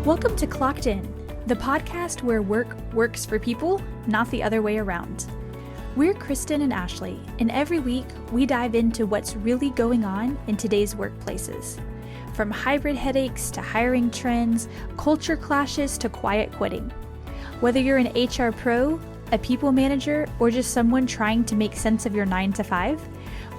Welcome to Clocked In, the podcast where work works for people, not the other way around. We're Kristen and Ashley, and every week we dive into what's really going on in today's workplaces. From hybrid headaches to hiring trends, culture clashes to quiet quitting. Whether you're an HR pro, a people manager, or just someone trying to make sense of your 9 to 5,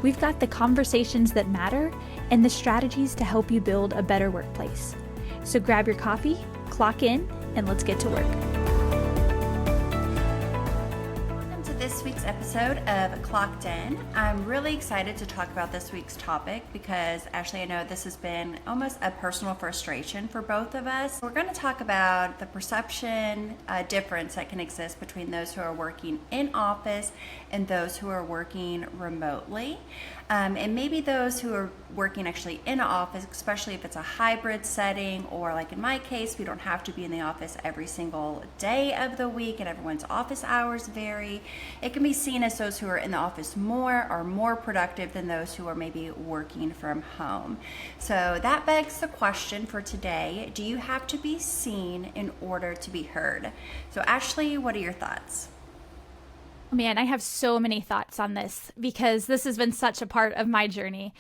we've got the conversations that matter and the strategies to help you build a better workplace. So grab your coffee, clock in, and let's get to work. Welcome to this week's episode of Clocked In. I'm really excited to talk about this week's topic because, Ashley, I know this has been almost a personal frustration for both of us. We're going to talk about the perception difference that can exist between those who are working in office and those who are working remotely. And maybe those who are working actually in an office, especially if it's a hybrid setting, or like in my case, we don't have to be in the office every single day of the week and everyone's office hours vary. It can be seen as those who are in the office more are more productive than those who are maybe working from home. So that begs the question for today, do you have to be seen in order to be heard? So Ashley, what are your thoughts? Man, I have so many thoughts on this because this has been such a part of my journey.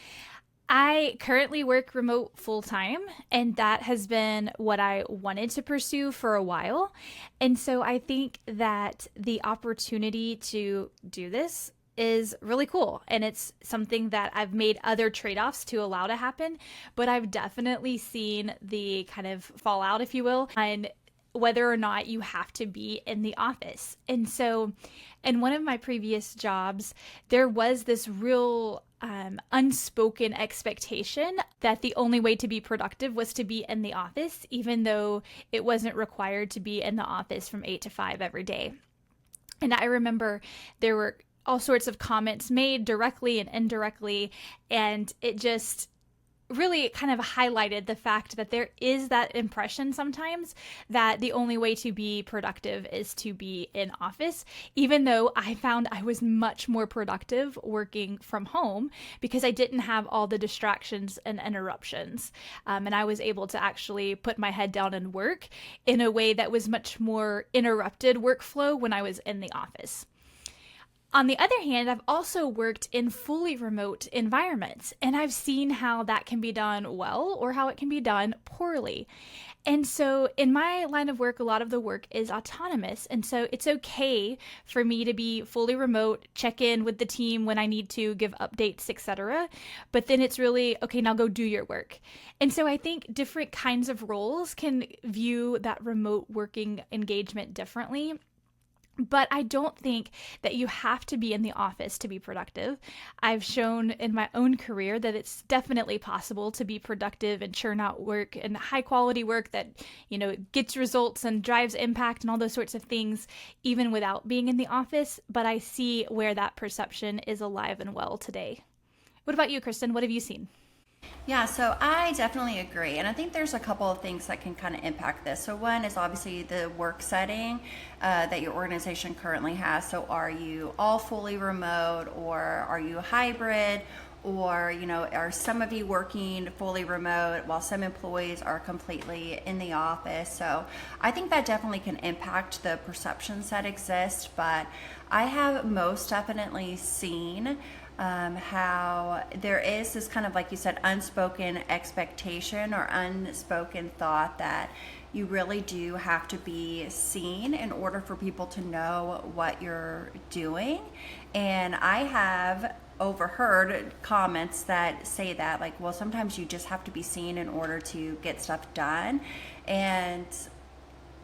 I currently work remote full-time, and that has been what I wanted to pursue for a while. And so I think that the opportunity to do this is really cool. And it's something that I've made other trade-offs to allow to happen, but I've definitely seen the kind of fallout, if you will, on whether or not you have to be in the office. And so in one of my previous jobs, there was this real unspoken expectation that the only way to be productive was to be in the office, even though it wasn't required to be in the office from 8 to 5 every day. And I remember there were all sorts of comments made directly and indirectly, and it just really kind of highlighted the fact that there is that impression sometimes that the only way to be productive is to be in office, even though I found I was much more productive working from home because I didn't have all the distractions and interruptions. And I was able to actually put my head down and work in a way that was much more interrupted workflow when I was in the office. On the other hand, I've also worked in fully remote environments, and I've seen how that can be done well or how it can be done poorly. And so in my line of work, a lot of the work is autonomous. And so it's okay for me to be fully remote, check in with the team when I need to, give updates, etc. But then it's really, okay, now go do your work. And so I think different kinds of roles can view that remote working engagement differently. But I don't think that you have to be in the office to be productive. I've shown in my own career that it's definitely possible to be productive and churn out work and high quality work that, gets results and drives impact and all those sorts of things, even without being in the office. But I see where that perception is alive and well today. What about you, Kristen? What have you seen? Yeah, so I definitely agree. And I think there's a couple of things that can kind of impact this. So one is obviously the work setting that your organization currently has. So are you all fully remote, or are you hybrid? Or, are some of you working fully remote while some employees are completely in the office? So I think that definitely can impact the perceptions that exist. But I have most definitely seen how there is this kind of, like you said, unspoken expectation or unspoken thought that you really do have to be seen in order for people to know what you're doing. And I have overheard comments that say that, like, well, sometimes you just have to be seen in order to get stuff done. And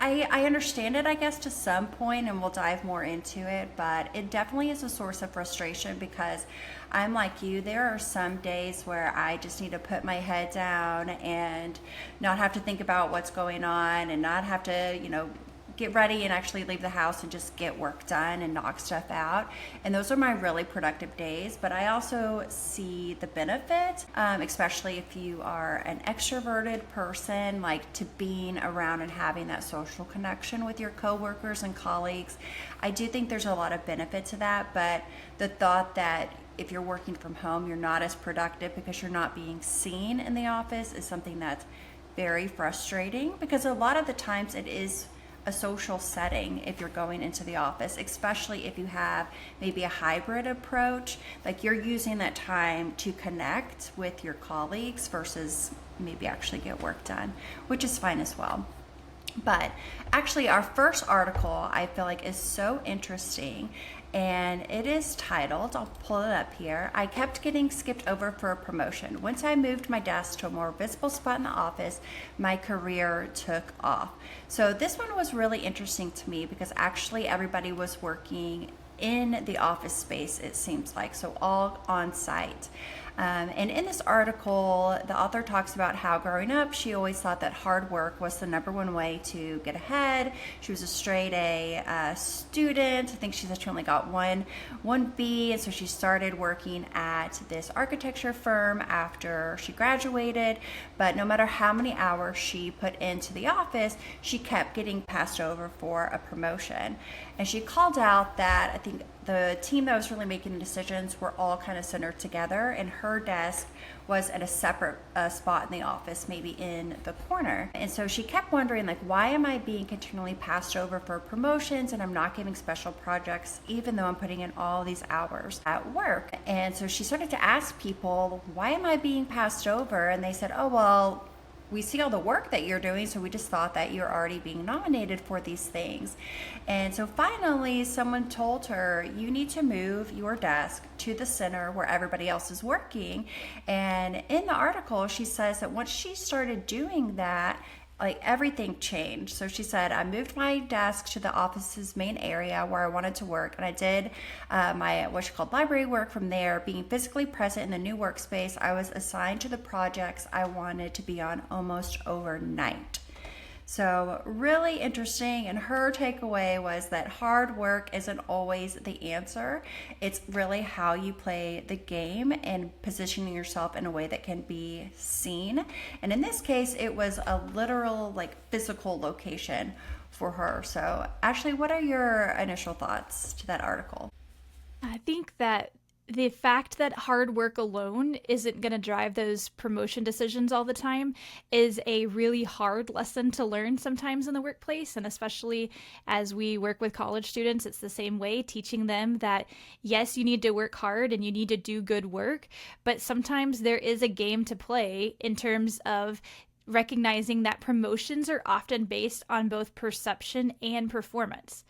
I understand it, I guess, to some point, and we'll dive more into it, but it definitely is a source of frustration because I'm like you. There are some days where I just need to put my head down and not have to think about what's going on and not have to, get ready and actually leave the house and just get work done and knock stuff out. And those are my really productive days. But I also see the benefit, especially if you are an extroverted person, like to being around and having that social connection with your coworkers and colleagues. I do think there's a lot of benefit to that, but the thought that if you're working from home, you're not as productive because you're not being seen in the office is something that's very frustrating because a lot of the times it is a social setting if you're going into the office, especially if you have maybe a hybrid approach, like you're using that time to connect with your colleagues versus maybe actually get work done, which is fine as well. But actually, our first article I feel like is so interesting, and it is titled, I'll pull it up here, I kept getting skipped over for a promotion. Once I moved my desk to a more visible spot in the office, my career took off. So this one was really interesting to me because actually everybody was working in the office space, it seems like, so all on site. And in this article, the author talks about how growing up, she always thought that hard work was the number one way to get ahead. She was a straight A student. I think she said she only got one B, and so she started working at this architecture firm after she graduated. But no matter how many hours she put into the office, she kept getting passed over for a promotion. And she called out that I think the team that was really making the decisions were all kind of centered together, and her desk was at a separate spot in the office, maybe in the corner. And so she kept wondering, like, why am I being continually passed over for promotions and I'm not getting special projects even though I'm putting in all these hours at work? And so she started to ask people, why am I being passed over? And they said, oh, well, we see all the work that you're doing, so we just thought that you're already being nominated for these things. And so finally, someone told her, you need to move your desk to the center where everybody else is working. And in the article, she says that once she started doing that, like everything changed. So she said, I moved my desk to the office's main area where I wanted to work, and I did my what she called library work from there. Being physically present in the new workspace, I was assigned to the projects I wanted to be on almost overnight. So really interesting, and her takeaway was that hard work isn't always the answer. It's really how you play the game and positioning yourself in a way that can be seen. And in this case, it was a literal, like, physical location for her. So Ashley, what are your initial thoughts to that article? I think that the fact that hard work alone isn't going to drive those promotion decisions all the time is a really hard lesson to learn sometimes in the workplace. And especially as we work with college students, it's the same way, teaching them that, yes, you need to work hard and you need to do good work, but sometimes there is a game to play in terms of recognizing that promotions are often based on both perception and performance.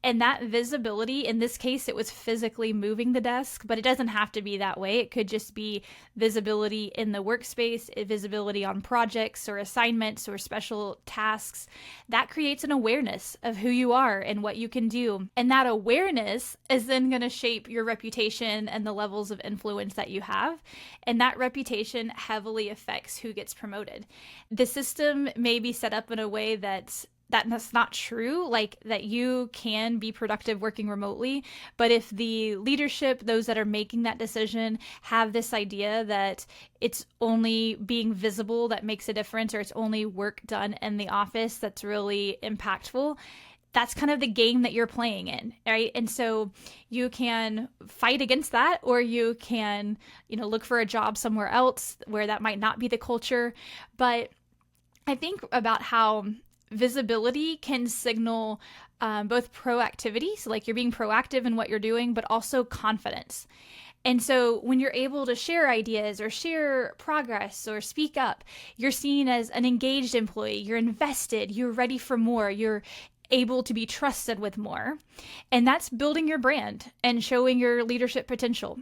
And that visibility, in this case, it was physically moving the desk, but it doesn't have to be that way. It could just be visibility in the workspace, visibility on projects or assignments or special tasks. That creates an awareness of who you are and what you can do. And that awareness is then going to shape your reputation and the levels of influence that you have. And that reputation heavily affects who gets promoted. The system may be set up in a way that's not true, like that you can be productive working remotely. But if the leadership, those that are making that decision, have this idea that it's only being visible that makes a difference, or it's only work done in the office that's really impactful, that's kind of the game that you're playing in, right? And so you can fight against that, or you can, look for a job somewhere else where that might not be the culture. But I think about how visibility can signal both proactivity, so like you're being proactive in what you're doing, but also confidence. And so when you're able to share ideas or share progress or speak up, you're seen as an engaged employee, you're invested, you're ready for more, you're able to be trusted with more. And that's building your brand and showing your leadership potential.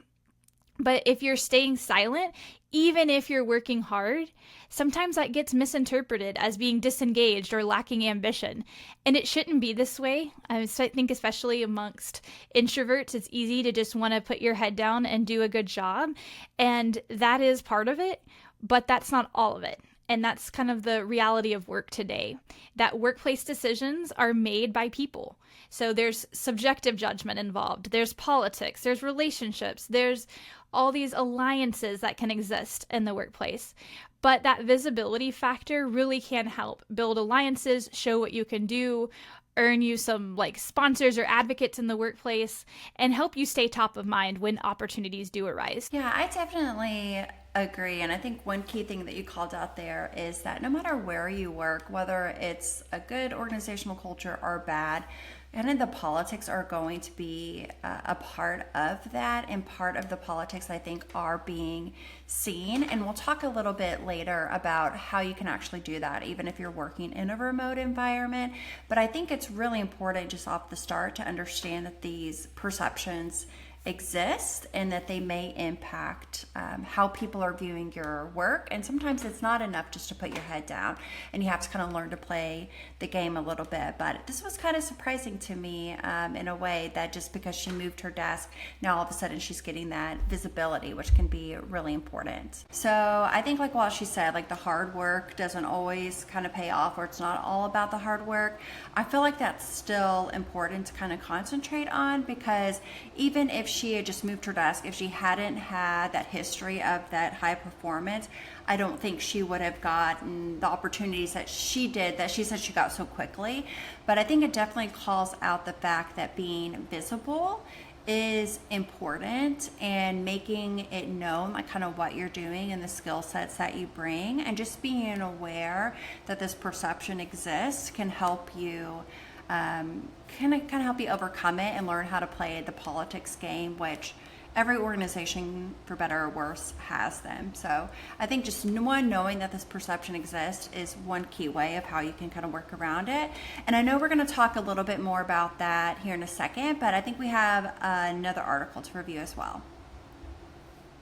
But if you're staying silent, even if you're working hard, sometimes that gets misinterpreted as being disengaged or lacking ambition. And it shouldn't be this way. I think especially amongst introverts, it's easy to just want to put your head down and do a good job. And that is part of it, but that's not all of it. And that's kind of the reality of work today, that workplace decisions are made by people. So there's subjective judgment involved. There's politics, there's relationships, there's all these alliances that can exist in the workplace. But that visibility factor really can help build alliances, show what you can do, earn you some sponsors or advocates in the workplace, and help you stay top of mind when opportunities do arise. Yeah, I definitely agree. And I think one key thing that you called out there is that no matter where you work, whether it's a good organizational culture or bad, and the politics are going to be a part of that. And part of the politics, I think, are being seen. And we'll talk a little bit later about how you can actually do that, even if you're working in a remote environment. But I think it's really important just off the start to understand that these perceptions exist and that they may impact how people are viewing your work. And sometimes it's not enough just to put your head down, and you have to kind of learn to play the game a little bit. But this was kind of surprising to me in a way, that just because she moved her desk, now all of a sudden she's getting that visibility, which can be really important. So I think, like what she said, like the hard work doesn't always kind of pay off, or it's not all about the hard work. I feel like that's still important to kind of concentrate on, because even if she had just moved her desk, if she hadn't had that history of that high performance, I don't think she would have gotten the opportunities that she did, that she said she got so quickly. But I think it definitely calls out the fact that being visible is important, and making it known, like kind of what you're doing and the skill sets that you bring, and just being aware that this perception exists can help you kind of help you overcome it and learn how to play the politics game, which every organization, for better or worse, has them. So I think just knowing that this perception exists is one key way of how you can kind of work around it. And I know we're going to talk a little bit more about that here in a second, but I think we have another article to review as well.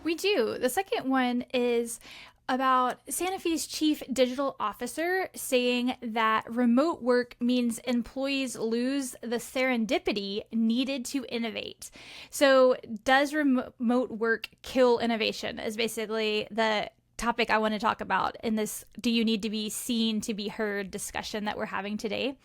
We do. The second one is about Santa Fe's chief digital officer saying that remote work means employees lose the serendipity needed to innovate. So, does remote work kill innovation? Is basically the topic I want to talk about in this "do you need to be seen to be heard" discussion that we're having today.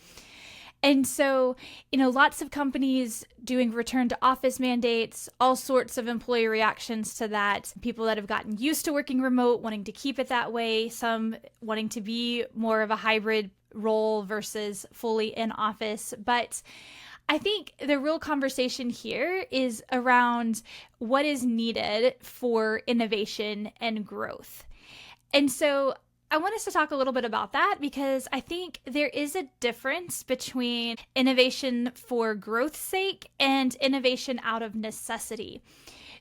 And so, lots of companies doing return to office mandates, all sorts of employee reactions to that. People that have gotten used to working remote, wanting to keep it that way, some wanting to be more of a hybrid role versus fully in office. But I think the real conversation here is around what is needed for innovation and growth. And so I want us to talk a little bit about that, because I think there is a difference between innovation for growth's sake and innovation out of necessity.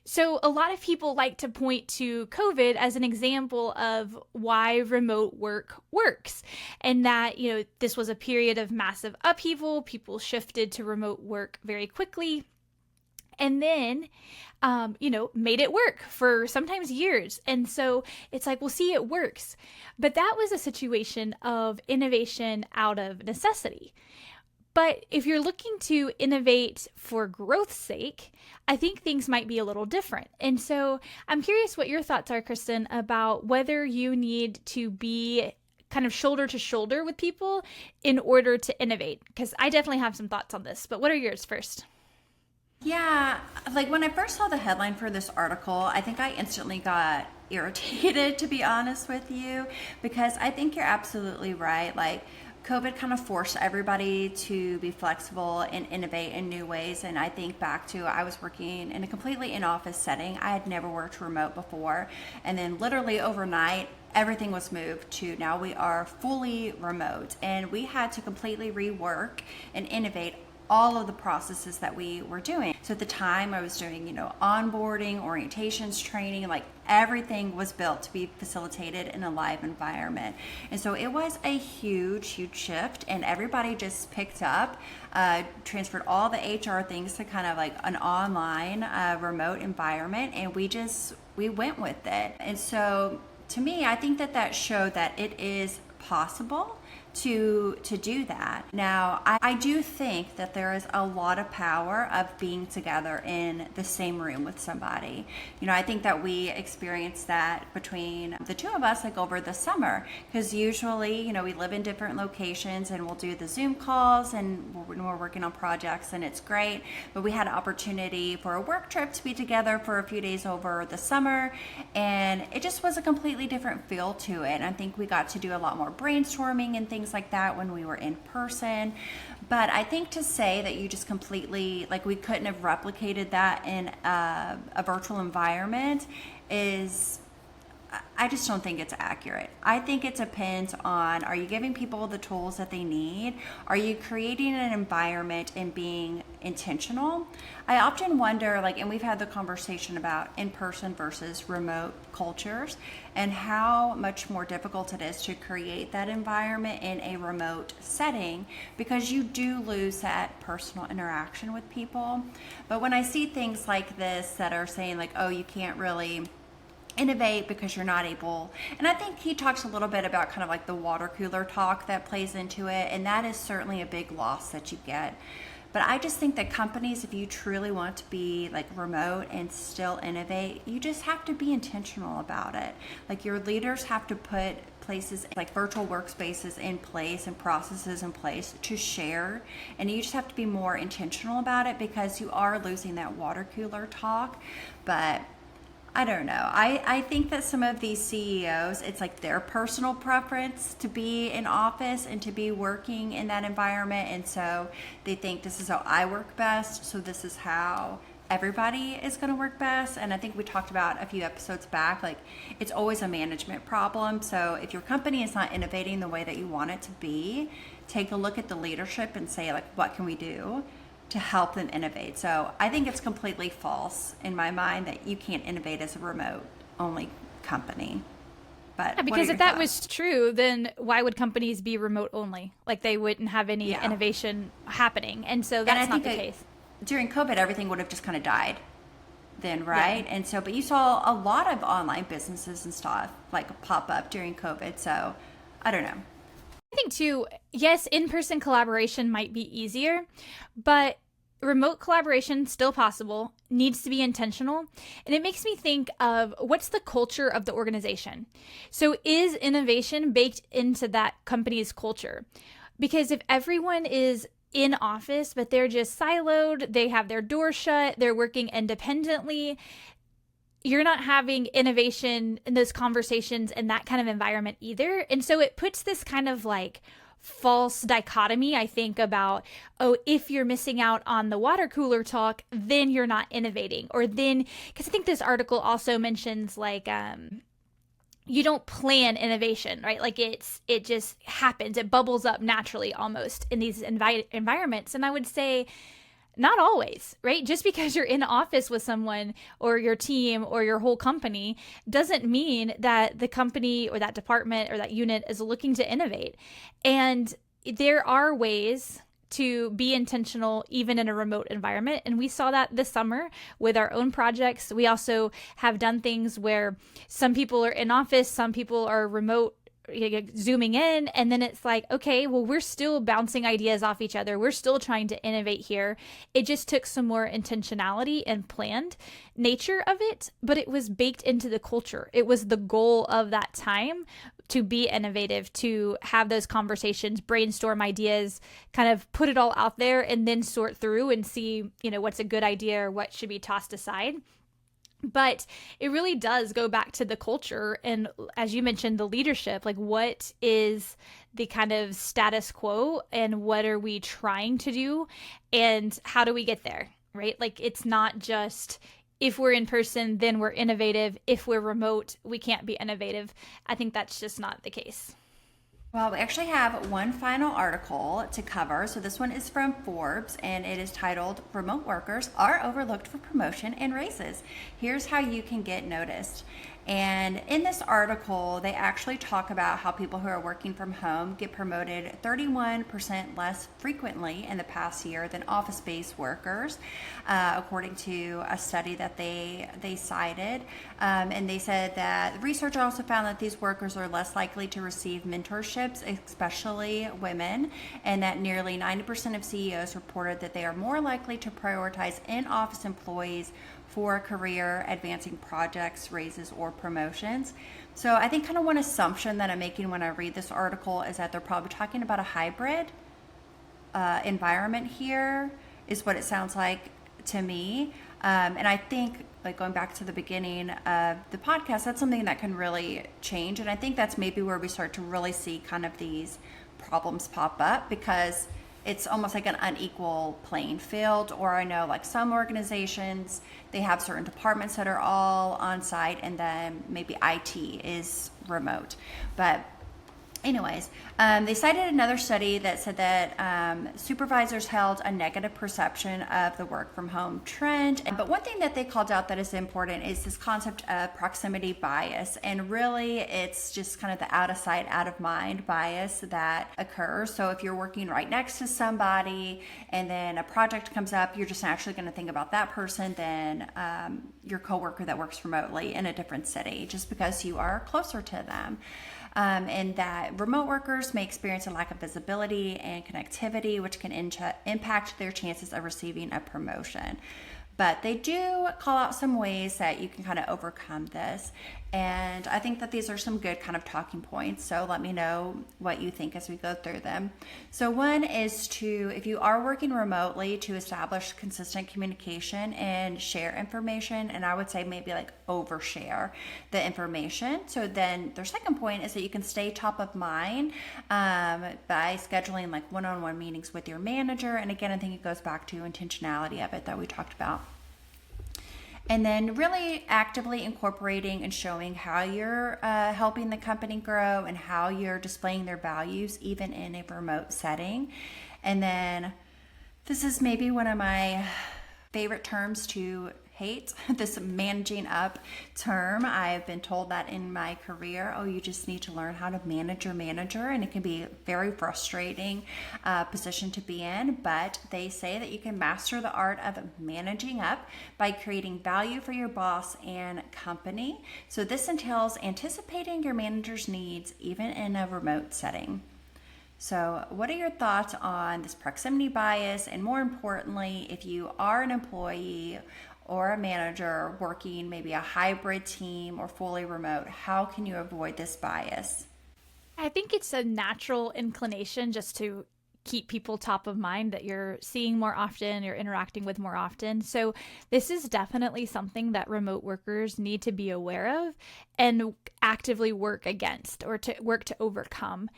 So a lot of people like to point to COVID as an example of why remote work works, and that, this was a period of massive upheaval. People shifted to remote work very quickly, and then made it work for sometimes years. And so it's like, well, see, it works. But that was a situation of innovation out of necessity. But if you're looking to innovate for growth's sake, I think things might be a little different. And so I'm curious what your thoughts are, Kristen, about whether you need to be kind of shoulder to shoulder with people in order to innovate. Because I definitely have some thoughts on this, but what are yours first? Yeah, like when I first saw the headline for this article, I think I instantly got irritated, to be honest with you, because I think you're absolutely right. Like, COVID kind of forced everybody to be flexible and innovate in new ways. And I think back to, I was working in a completely in-office setting. I had never worked remote before. And then literally overnight, everything was moved to now we are fully remote. And we had to completely rework and innovate all of the processes that we were doing. So at the time I was doing, onboarding, orientations, training, like everything was built to be facilitated in a live environment. And so it was a huge, huge shift, and everybody just picked up, transferred all the HR things to kind of like an online remote environment, and we went with it. And so to me, I think that showed that it is possible to do that. Now, I do think that there is a lot of power of being together in the same room with somebody. I think that we experienced that between the two of us, like over the summer, because usually, we live in different locations and we'll do the Zoom calls and we're working on projects and it's great. But we had an opportunity for a work trip to be together for a few days over the summer, and it just was a completely different feel to it. And I think we got to do a lot more brainstorming and things like that when we were in person. But I think to say that you just completely, like, we couldn't have replicated that in a virtual environment is I just don't think it's accurate. I think it depends on, are you giving people the tools that they need? Are you creating an environment and being intentional? I often wonder, like, and we've had the conversation about in-person versus remote cultures and how much more difficult it is to create that environment in a remote setting because you do lose that personal interaction with people. But when I see things like this that are saying like, oh, you can't really innovate because you're not able, and I think he talks a little bit about kind of like the water cooler talk that plays into it, and that is certainly a big loss that you get. But I just think that companies, if you truly want to be like remote and still innovate, you just have to be intentional about it. Like your leaders have to put places like virtual workspaces in place and processes in place to share, and you just have to be more intentional about it because you are losing that water cooler talk. But I don't know. I think that some of these CEOs, it's like their personal preference to be in office and to be working in that environment. And so they think this is how I work best. So this is how everybody is going to work best. And I think we talked about a few episodes back, like it's always a management problem. So if your company is not innovating the way that you want it to be, take a look at the leadership and say like, what can we do to help them innovate? So I think it's completely false in my mind that you can't innovate as a remote only company. But Yeah, because if that was true, then why would companies be remote only? Like they wouldn't have any innovation happening. And so that's not the case. During COVID, everything would have just kind of died then, right? Yeah. And so, but you saw a lot of online businesses and stuff like pop up during COVID. So I don't know. I think too, yes, in-person collaboration might be easier, but remote collaboration still possible, needs to be intentional. And it makes me think of what's the culture of the organization. So is innovation baked into that company's culture? Because if everyone is in office, but they're just siloed, they have their doors shut, they're working independently, you're not having innovation in those conversations in that kind of environment either. And so it puts this kind of like false dichotomy, I think, about, oh, if you're missing out on the water cooler talk, then you're not innovating. Or then, because I think this article also mentions like, you don't plan innovation, right? Like it just happens. It bubbles up naturally almost in these environments. And I would say, not always, right? Just because you're in office with someone or your team or your whole company doesn't mean that the company or that department or that unit is looking to innovate. And there are ways to be intentional even in a remote environment. And we saw that this summer with our own projects. We also have done things where some people are in office, some people are remote, zooming in, and then it's like, okay, well, we're still bouncing ideas off each other, we're still trying to innovate here. It just took some more intentionality and planned nature of it, but it was baked into the culture. It was the goal of that time to be innovative, to have those conversations, brainstorm ideas, kind of put it all out there, and then sort through and see, what's a good idea or what should be tossed aside. But it really does go back to the culture. And as you mentioned, the leadership, like what is the kind of status quo and what are we trying to do and how do we get there, right? Like it's not just if we're in person, then we're innovative. If we're remote, we can't be innovative. I think that's just not the case. Well, we actually have one final article to cover. So this one is from Forbes and it is titled "Remote Workers Are Overlooked for Promotion and Raises. Here's how you can get noticed." And in this article, they actually talk about how people who are working from home get promoted 31% less frequently in the past year than office-based workers, according to a study that they cited. And they said that research also found that these workers are less likely to receive mentorships, especially women, and that nearly 90% of CEOs reported that they are more likely to prioritize in-office employees for career advancing projects, raises, or promotions. So I think kind of one assumption that I'm making when I read this article is that they're probably talking about a hybrid environment here, is what it sounds like to me. And I think, like going back to the beginning of the podcast, that's something that can really change. And I think that's maybe where we start to really see kind of these problems pop up, because it's almost like an unequal playing field. Or I know like some organizations, they have certain departments that are all on site, and then maybe IT is remote. But anyways, they cited another study that said that supervisors held a negative perception of the work from home trend. But one thing that they called out that is important is this concept of proximity bias. And really, it's just kind of the out of sight, out of mind bias that occurs. So if you're working right next to somebody and then a project comes up, you're just naturally going to think about that person than your coworker that works remotely in a different city, just because you are closer to them. And that remote workers may experience a lack of visibility and connectivity, which can impact their chances of receiving a promotion. But they do call out some ways that you can kind of overcome this. And I think that these are some good kind of talking points. So let me know what you think as we go through them. So one is to, if you are working remotely, to establish consistent communication and share information. And I would say maybe like overshare the information. So then their second point is that you can stay top of mind by scheduling like one-on-one meetings with your manager. And again, I think it goes back to intentionality of it that we talked about. And then really actively incorporating and showing how you're helping the company grow and how you're displaying their values, even in a remote setting. And then this is maybe one of my favorite terms to hate, this managing up term. I've been told that in my career, you just need to learn how to manage your manager, and it can be a very frustrating position to be in, but they say that you can master the art of managing up by creating value for your boss and company. So this entails anticipating your manager's needs even in a remote setting. So what are your thoughts on this proximity bias? And more importantly, if you are an employee or a manager working maybe a hybrid team or fully remote, how can you avoid this bias? I think it's a natural inclination just to keep people top of mind that you're seeing more often, you're interacting with more often. So this is definitely something that remote workers need to be aware of and actively work against, or to work to overcome.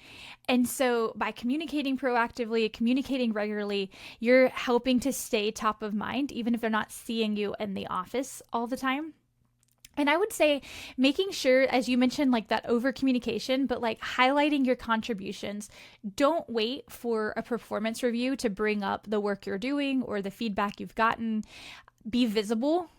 And so by communicating proactively, communicating regularly, you're helping to stay top of mind, even if they're not seeing you in the office all the time. And I would say making sure, as you mentioned, like that over communication, but like highlighting your contributions. Don't wait for a performance review to bring up the work you're doing or the feedback you've gotten. Be visible.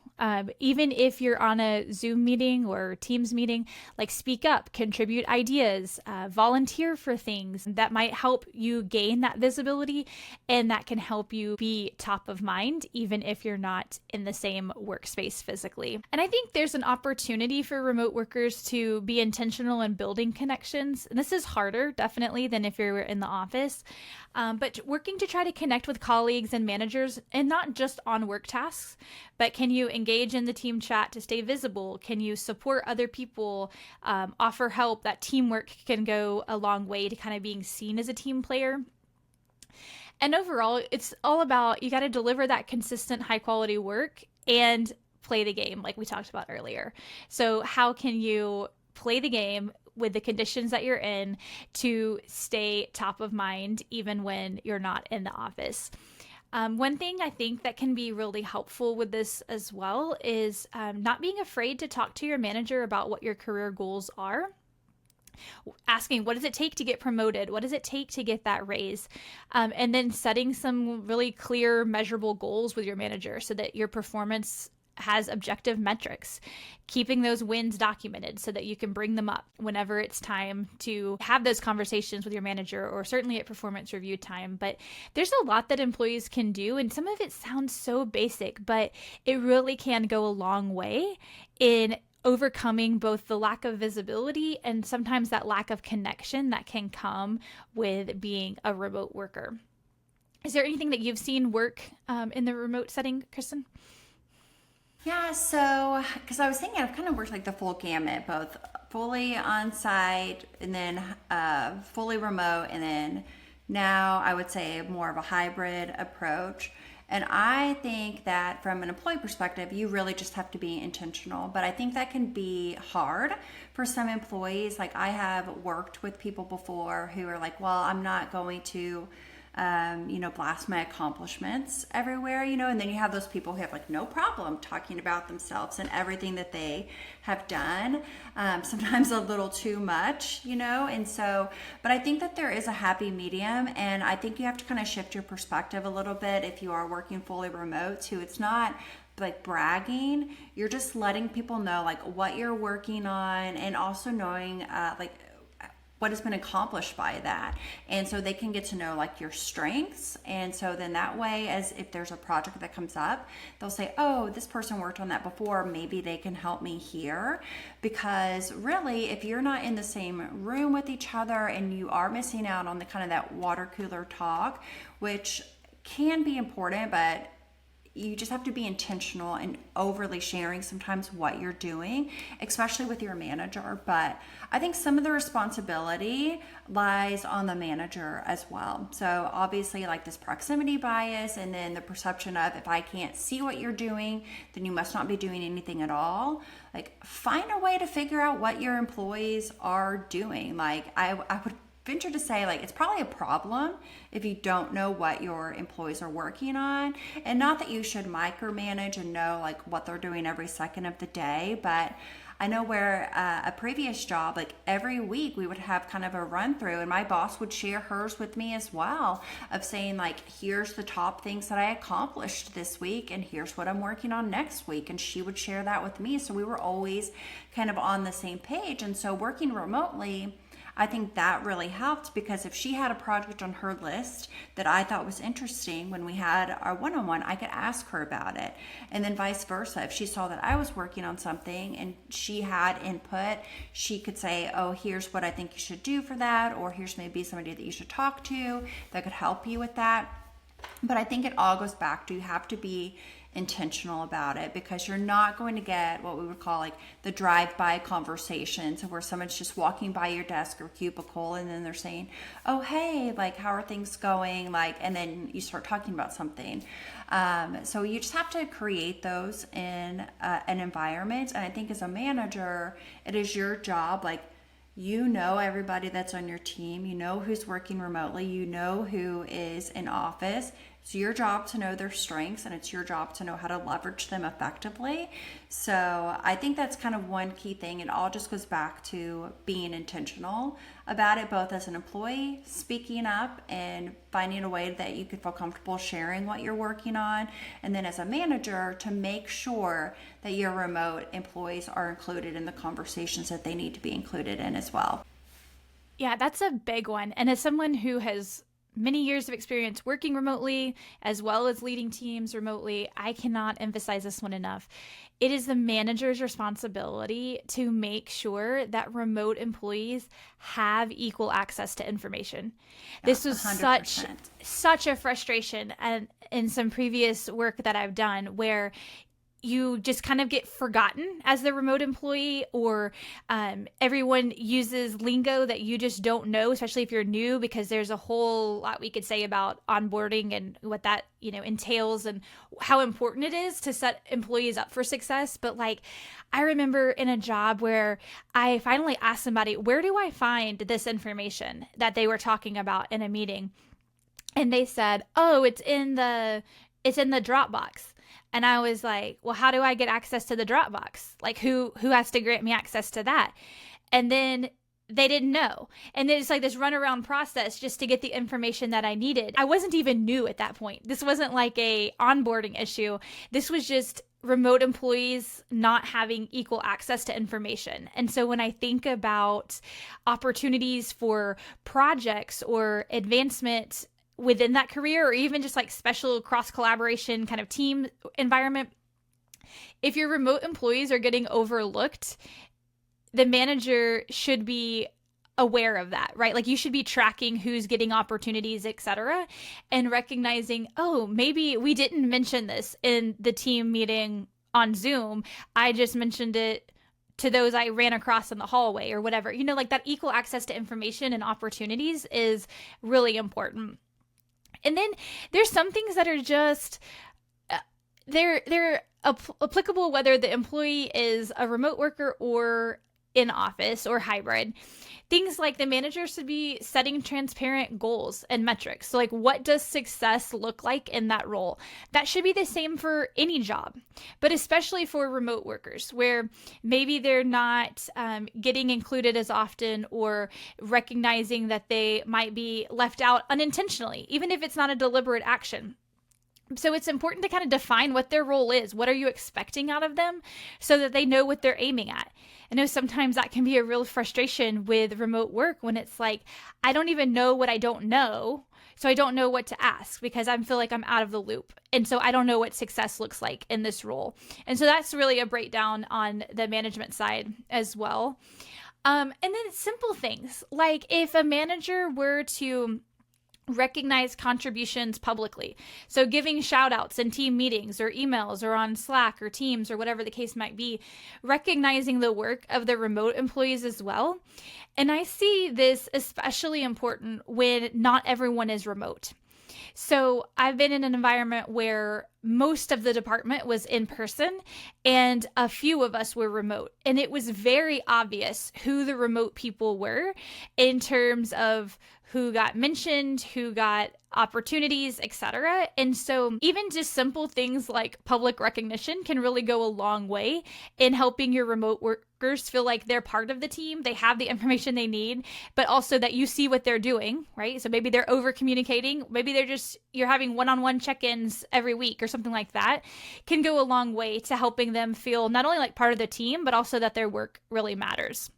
Even if you're on a Zoom meeting or Teams meeting, like speak up, contribute ideas, volunteer for things that might help you gain that visibility, and that can help you be top of mind, even if you're not in the same workspace physically. And I think there's an opportunity for remote workers to be intentional in building connections. And this is harder, definitely, than if you're in the office. But working to try to connect with colleagues and managers, and not just on work tasks, but can you engage in the team chat to stay visible? Can you support other people, offer help? That teamwork can go a long way to kind of being seen as a team player. And overall, it's all about, you got to deliver that consistent high quality work and play the game like we talked about earlier. So how can you play the game with the conditions that you're in to stay top of mind even when you're not in the office? One thing I think that can be really helpful with this as well is not being afraid to talk to your manager about what your career goals are. Asking, what does it take to get promoted? What does it take to get that raise? And then setting some really clear, measurable goals with your manager so that your performance has objective metrics, keeping those wins documented so that you can bring them up whenever it's time to have those conversations with your manager, or certainly at performance review time. But there's a lot that employees can do, and some of it sounds so basic, but it really can go a long way in overcoming both the lack of visibility and sometimes that lack of connection that can come with being a remote worker. Is there anything that you've seen work in the remote setting, Kristen? Yeah, so because I was thinking I've kind of worked like the full gamut, both fully on site and then fully remote, and then now I would say more of a hybrid approach. And I think that from an employee perspective, you really just have to be intentional. But I think that can be hard for some employees. Like I have worked with people before who are like, well, I'm not going to blast my accomplishments everywhere, and then you have those people who have like no problem talking about themselves and everything that they have done, sometimes a little too much, and so, but I think that there is a happy medium, and I think you have to kind of shift your perspective a little bit if you are working fully remote too. It's not like bragging, you're just letting people know like what you're working on, and also knowing like what has been accomplished by that, and so they can get to know like your strengths, and so then that way, as if there's a project that comes up, they'll say, oh, this person worked on that before, maybe they can help me here. Because really, if you're not in the same room with each other, and you are missing out on the kind of that water cooler talk, which can be important, but you just have to be intentional and overly sharing sometimes what you're doing, especially with your manager. But I think some of the responsibility lies on the manager as well. So obviously, like this proximity bias, and then the perception of, if I can't see what you're doing, then you must not be doing anything at all. Like, find a way to figure out what your employees are doing. Like, I would venture to say, like, it's probably a problem if you don't know what your employees are working on. And not that you should micromanage and know like what they're doing every second of the day, but I know where a previous job, like every week we would have kind of a run through, and my boss would share hers with me as well, of saying like, here's the top things that I accomplished this week, and here's what I'm working on next week. And she would share that with me. So we were always kind of on the same page. And so working remotely, I think that really helped, because if she had a project on her list that I thought was interesting when we had our one-on-one, I could ask her about it. And then vice versa. If she saw that I was working on something and she had input, she could say, oh, here's what I think you should do for that, or here's maybe somebody that you should talk to that could help you with that. But I think it all goes back to, you have to be intentional about it, because you're not going to get what we would call like the drive-by conversations, where someone's just walking by your desk or cubicle, and then they're saying, oh, hey, like, how are things going? Like, and then you start talking about something. So you just have to create those in an environment. And I think as a manager, it is your job, like, you know everybody that's on your team, you know who's working remotely, you know who is in office. It's your job to know their strengths, and it's your job to know how to leverage them effectively. So I think that's kind of one key thing. It all just goes back to being intentional about it, both as an employee, speaking up and finding a way that you could feel comfortable sharing what you're working on. And then as a manager, to make sure that your remote employees are included in the conversations that they need to be included in as well. Yeah, that's a big one. And as someone who has many years of experience working remotely as well as leading teams remotely, I cannot emphasize this one enough. It is the manager's responsibility to make sure that remote employees have equal access to information. This was 100%. such a frustration, and in some previous work that I've done, where you just kind of get forgotten as the remote employee, or everyone uses lingo that you just don't know, especially if you're new, because there's a whole lot we could say about onboarding and what that entails, and how important it is to set employees up for success. But like, I remember in a job where I finally asked somebody, where do I find this information that they were talking about in a meeting? And they said, oh, it's in the Dropbox. And I was like, well, how do I get access to the Dropbox? Like, who has to grant me access to that? And then they didn't know. And then it's like this runaround process just to get the information that I needed. I wasn't even new at that point. This wasn't like a onboarding issue. This was just remote employees not having equal access to information. And so when I think about opportunities for projects or advancement within that career, or even just like special cross collaboration kind of team environment, if your remote employees are getting overlooked, the manager should be aware of that, right? Like, you should be tracking who's getting opportunities, etc., and recognizing, oh, maybe we didn't mention this in the team meeting on Zoom. I just mentioned it to those I ran across in the hallway or whatever. Like, that equal access to information and opportunities is really important. And then there's some things that are just, they're applicable whether the employee is a remote worker or in office or hybrid. Things like the manager should be setting transparent goals and metrics. So like, what does success look like in that role? That should be the same for any job, but especially for remote workers where maybe they're not getting included as often or recognizing that they might be left out unintentionally, even if it's not a deliberate action. So it's important to kind of define what their role is. What are you expecting out of them so that they know what they're aiming at? I know sometimes that can be a real frustration with remote work when it's like, I don't even know what I don't know. So I don't know what to ask because I feel like I'm out of the loop. And so I don't know what success looks like in this role. And so that's really a breakdown on the management side as well. And then simple things like if a manager were to recognize contributions publicly. So giving shout outs in team meetings or emails or on Slack or Teams or whatever the case might be, recognizing the work of the remote employees as well. And I see this especially important when not everyone is remote. So I've been in an environment where most of the department was in person and a few of us were remote. And it was very obvious who the remote people were in terms of who got mentioned, who got opportunities, etc. And so even just simple things like public recognition can really go a long way in helping your remote workers feel like they're part of the team, they have the information they need, but also that you see what they're doing, right? So maybe they're over communicating, maybe you're having one-on-one check-ins every week or something like that, can go a long way to helping them feel not only like part of the team, but also that their work really matters.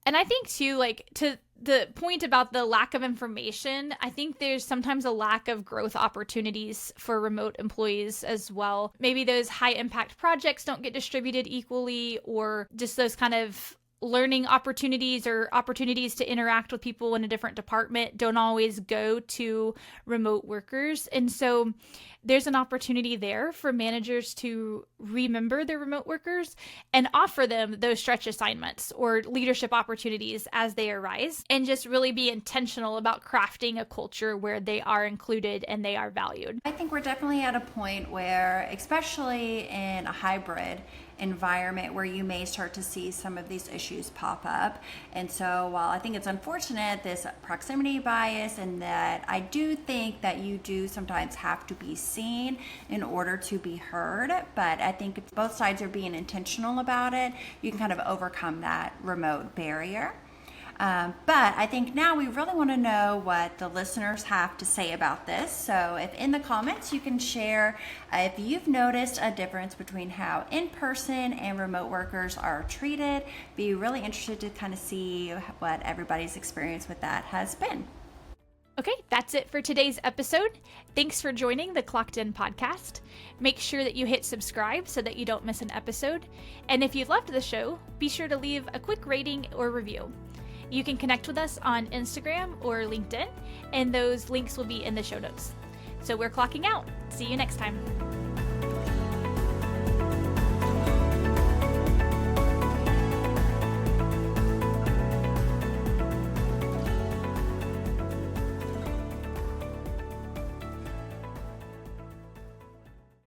And I think too, like to the point about the lack of information, I think there's sometimes a lack of growth opportunities for remote employees as well. Maybe those high impact projects don't get distributed equally, or just those kind of learning opportunities or opportunities to interact with people in a different department don't always go to remote workers. And so there's an opportunity there for managers to remember their remote workers and offer them those stretch assignments or leadership opportunities as they arise, and just really be intentional about crafting a culture where they are included and they are valued. I think we're definitely at a point where, especially in a hybrid environment, where you may start to see some of these issues pop up. And so while I think it's unfortunate, this proximity bias, and that I do think that you do sometimes have to be seen in order to be heard, but I think if both sides are being intentional about it, you can kind of overcome that remote barrier. But I think now we really want to know what the listeners have to say about this. So if in the comments you can share if you've noticed a difference between how in-person and remote workers are treated. Be really interested to kind of see what everybody's experience with that has been. Okay, that's it for today's episode. Thanks for joining the Clocked In podcast. Make sure that you hit subscribe so that you don't miss an episode. And if you loved the show, be sure to leave a quick rating or review. You can connect with us on Instagram or LinkedIn, and those links will be in the show notes. So we're clocking out. See you next time.